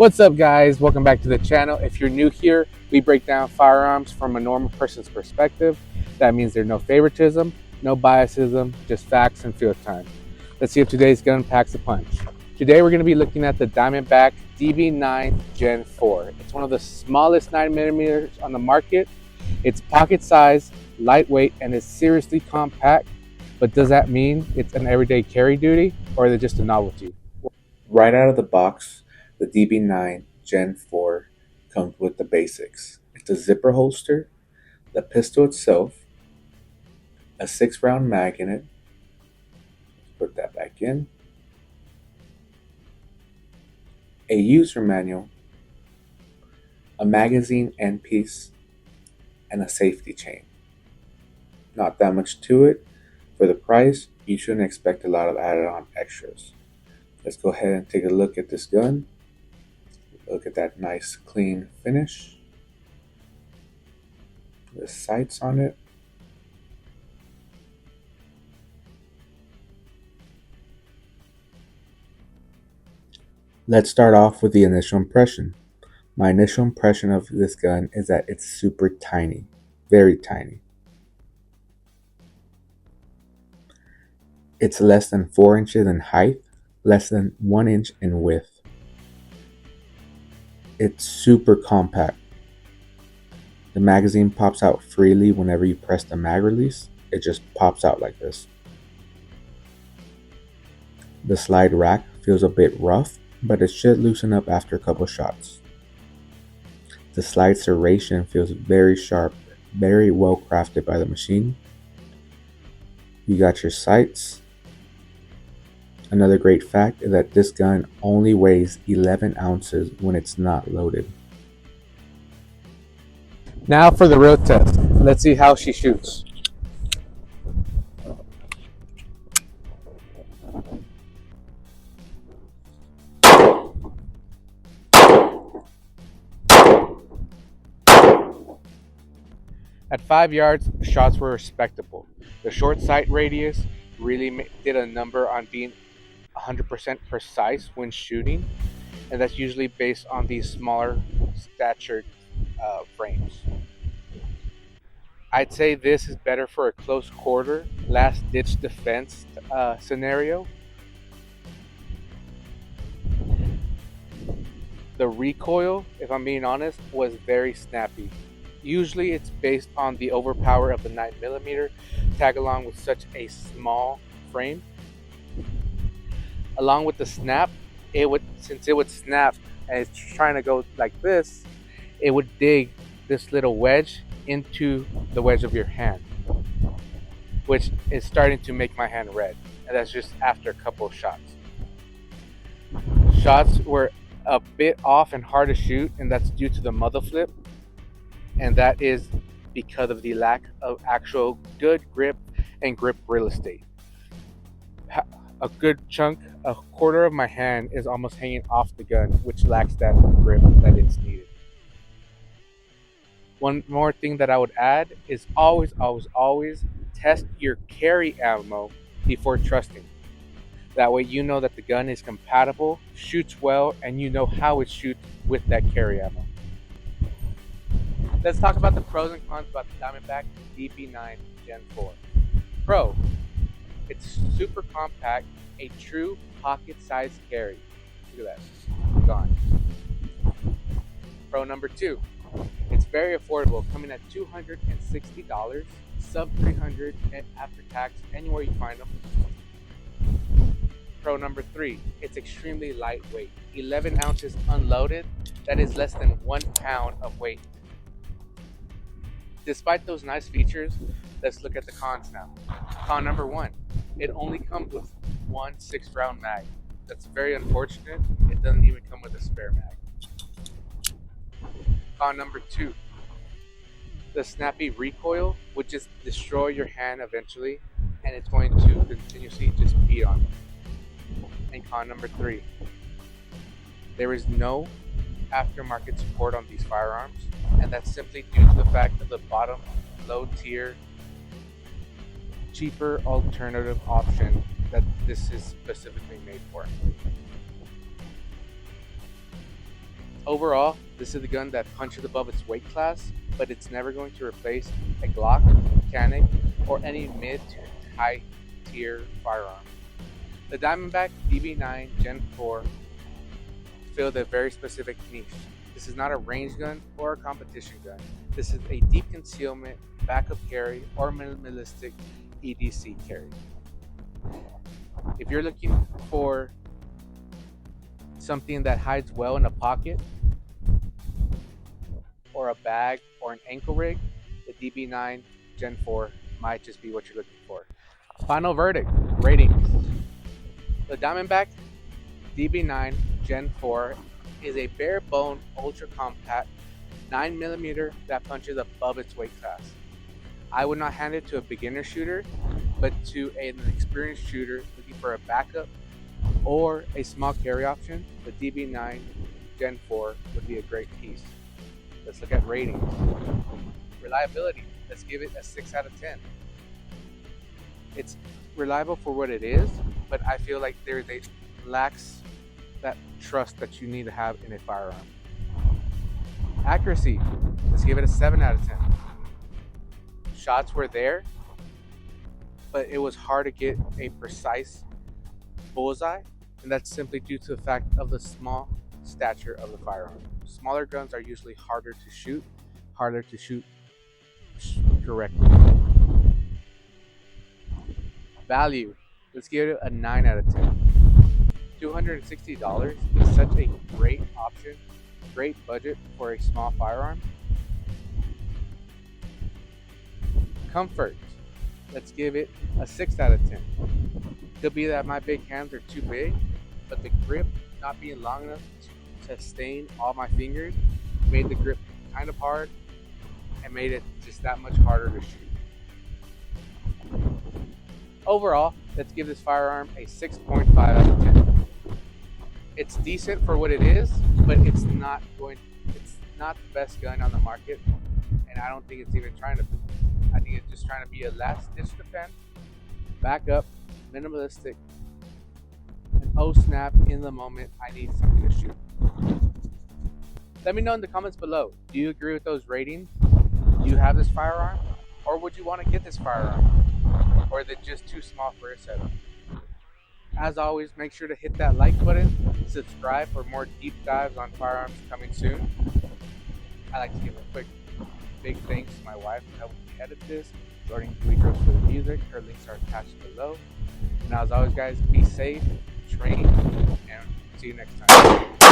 What's up, guys? Welcome back to the channel. If you're new here, we break down firearms from a normal person's perspective. That means there's no favoritism, no biasism, just facts and field time. Let's see if today's gun packs a punch. Today we're going to be looking at the DIAMONDBACK DB9 GEN 4. It's one of the smallest 9mm on the market. It's pocket size, lightweight, and is seriously compact. But does that mean it's an everyday carry duty, or is it just a novelty? Right out of the box, the DB9 Gen 4 comes with the basics. It's a zipper holster, the pistol itself, a 6-round mag in it. Put that back in. A user manual, a magazine end piece, and a safety chain. Not that much to it. For the price, you shouldn't expect a lot of added on extras. Let's go ahead and take a look at this gun. Look at that nice clean finish. The sights on it. Let's start off with the initial impression. My initial impression of this gun is that it's super tiny, very tiny. It's less than 4 inches in height, less than 1 inch in width. It's super compact. The magazine pops out freely whenever you press the mag release. It just pops out like this. The slide rack feels a bit rough, but it should loosen up after a couple shots. The slide serration feels very sharp, very well crafted by the machine. You got your sights. Another great fact is that this gun only weighs 11 ounces when it's not loaded. Now for the real test. Let's see how she shoots. At 5 yards, shots were respectable. The short sight radius really did a number on being 100% precise when shooting, and that's usually based on these smaller statured frames. I'd say this is better for a close quarter, last ditch defense scenario. The recoil, if I'm being honest, was very snappy. Usually it's based on the overpower of the 9mm tag along with such a small frame. Along with the snap, since it would snap and it's trying to go like this, it would dig this little wedge into the wedge of your hand, which is starting to make my hand red, and that's just after a couple of shots. Shots were a bit off and hard to shoot, and that's due to the muzzle flip, and that is because of the lack of actual good grip and grip real estate. A good chunk, a quarter of my hand is almost hanging off the gun, which lacks that grip that it's needed. One more thing that I would add is always test your carry ammo before trusting. That way you know that the gun is compatible, shoots well, and you know how it shoots with that carry ammo. Let's talk about the pros and cons about the DIAMONDBACK DB9 Gen 4. Pro: it's super compact, a true pocket-sized carry. Look at that, gone. Pro number 2: it's very affordable, coming at $260, sub $300 after tax, anywhere you find them. Pro number 3: it's extremely lightweight, 11 ounces unloaded. That is less than 1 pound of weight. Despite those nice features, let's look at the cons now. Con number 1: it only comes with one 6-round mag. That's very unfortunate. It doesn't even come with a spare mag. Con number 2: the snappy recoil would just destroy your hand eventually, and it's going to continuously just beat on you. And con number 3: there is no aftermarket support on these firearms, and that's simply due to the fact of the bottom low tier cheaper alternative option that this is specifically made for. Overall, this is the gun that punches above its weight class, but it's never going to replace a Glock, Canic, or any mid to high tier firearm. The Diamondback DB9 Gen 4 filled a very specific niche. This is not a range gun or a competition gun. This is a deep concealment, backup carry, or minimalistic EDC carry. If you're looking for something that hides well in a pocket, or a bag, or an ankle rig, the DB9 Gen 4 might just be what you're looking for. Final verdict, ratings. The Diamondback DB9 Gen 4 is a bare bone, ultra compact 9mm that punches above its weight class. I would not hand it to a beginner shooter, but to an experienced shooter looking for a backup or a small carry option, the DB9 Gen 4 would be a great piece. Let's look at ratings. Reliability, let's give it a 6 out of 10. It's reliable for what it is, but I feel like it lacks that trust that you need to have in a firearm. Accuracy, let's give it a 7 out of 10. Shots were there, but it was hard to get a precise bullseye, and that's simply due to the fact of the small stature of the firearm. Smaller guns are usually harder to shoot correctly. Value, let's give it a 9 out of 10. $260 is such a great option, great budget for a small firearm. Comfort, let's give it a 6 out of 10. Could be that my big hands are too big, but the grip not being long enough to sustain all my fingers made the grip kind of hard and made it just that much harder to shoot. Overall, let's give this firearm a 6.5 out of 10. It's decent for what it is, but it's not the best gun on the market, and I don't think it's even trying to be. I think it's just trying to be a last-ditch defense, backup, minimalistic, and oh snap, in the moment, I need something to shoot. Let me know in the comments below, do you agree with those ratings? Do you have this firearm? Or would you want to get this firearm? Or is it just too small for your setup? As always, make sure to hit that like button, subscribe for more deep dives on firearms coming soon. I'd like to give a quick big thanks to my wife for helping me edit this, Jordan Guidros for the music. Her links are attached below. And as always, guys, be safe, train, and see you next time.